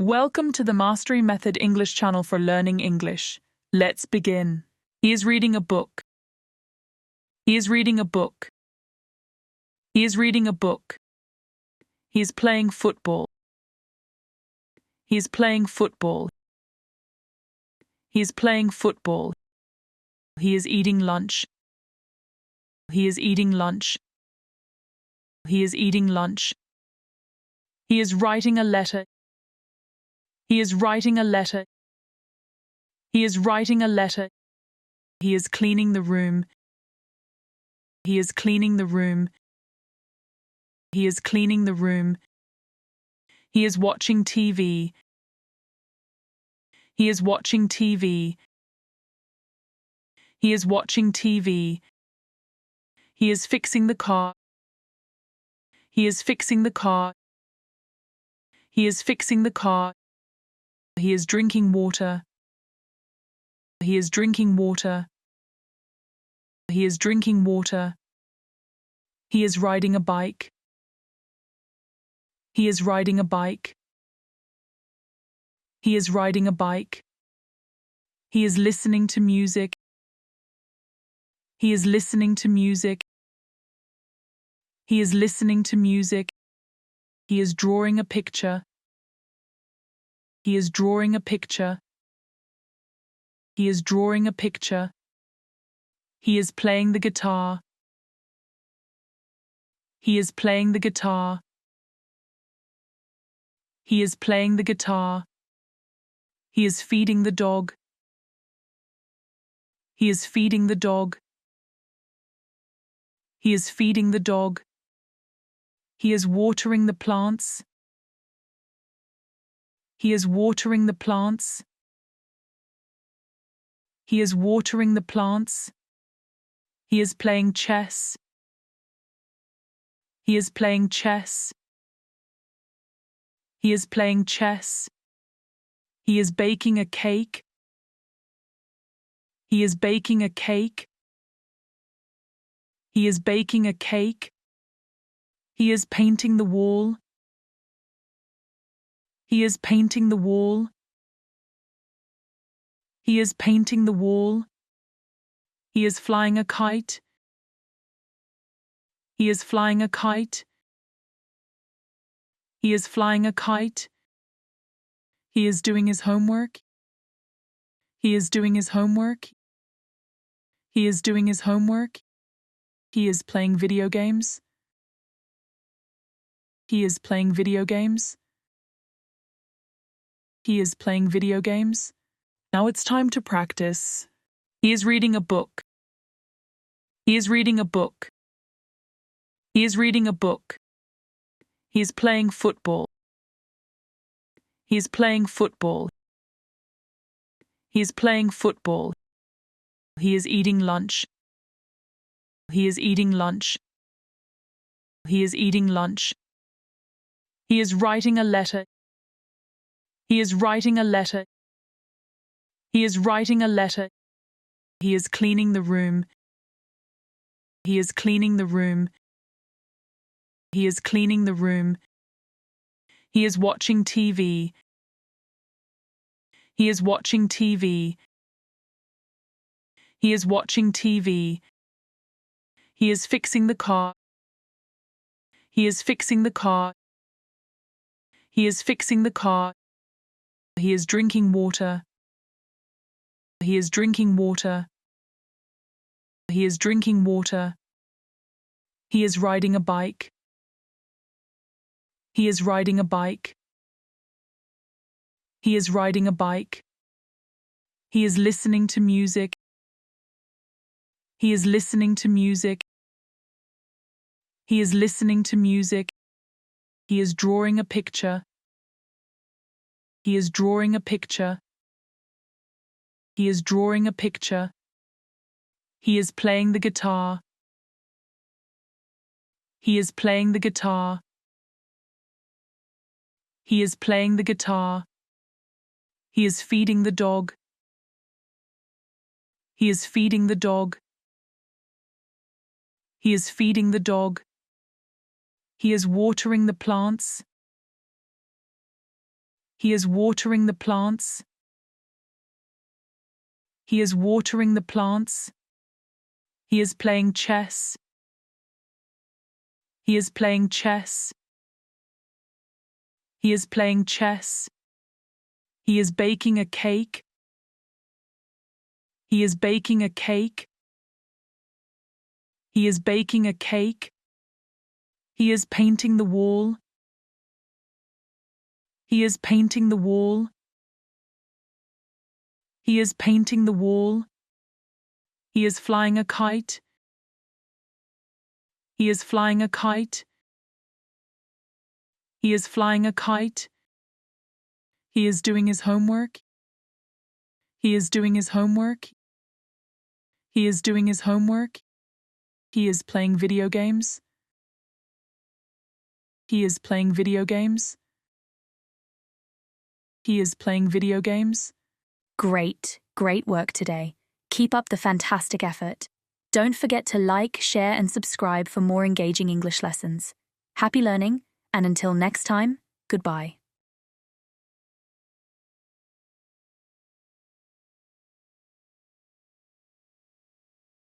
Welcome to the Mastery Method English channel for learning English. Let's begin. He is reading a book. He is reading a book. He is reading a book. He is playing football. He is playing football. He is playing football. He is eating lunch. He is eating lunch. He is eating lunch. He is writing a letter. He is writing a letter. He is writing a letter. He is cleaning the room. He is cleaning the room. He is cleaning the room. He is watching TV. He is watching TV. He is watching TV. He is fixing the car. He is fixing the car. He is fixing the car. He is drinking water. He is drinking water. He is drinking water. He is riding a bike. He is riding a bike. He is riding a bike. He is listening to music. He is listening to music. He is listening to music. He is drawing a picture. He is drawing a picture. He is drawing a picture. He is playing the guitar. He is playing the guitar. He is playing the guitar. He is feeding the dog. He is feeding the dog. He is feeding the dog. He is watering the plants. He is watering the plants. He is watering the plants. He is playing chess. He is playing chess. He is playing chess. He is baking a cake. He is baking a cake. He is baking a cake. He is painting the wall. He is painting the wall. He is painting the wall. He is flying a kite. He is flying a kite. He is flying a kite. He is doing his homework. He is doing his homework. He is doing his homework. He is playing video games. He is playing video games. He is playing video games. Now it's time to practice. He is reading a book. He is reading a book. He is reading a book. He is playing football. He is playing football. He is playing football. He is eating lunch. He is eating lunch. He is eating lunch. He is writing a letter. He is writing a letter. He is writing a letter. He is cleaning the room. He is cleaning the room. He is cleaning the room. He is watching TV. He is watching TV. He is watching TV. He is fixing the car. He is fixing the car. He is fixing the car. He is drinking water. He is drinking water. He is drinking water. He is riding a bike. He is riding a bike. He is riding a bike. He is listening to music. He is listening to music. He is listening to music. He is drawing a picture. He is drawing a picture. He is drawing a picture. He is playing the guitar. He is playing the guitar. He is playing the guitar. He is feeding the dog. He is feeding the dog. He is feeding the dog. He is watering the plants. He is watering the plants. He is watering the plants. He is playing chess. He is playing chess. He is playing chess. He is baking a cake. He is baking a cake. He is baking a cake. He is painting the wall. He is painting the wall. He is painting the wall. He is flying a kite. He is flying a kite. He is flying a kite. He is doing his homework. He is doing his homework. He is doing his homework. He is playing video games. He is playing video games. He is playing video games. Great work today. Keep up the fantastic effort. Don't forget to like, share, and subscribe for more engaging English lessons. Happy learning, and until next time, goodbye.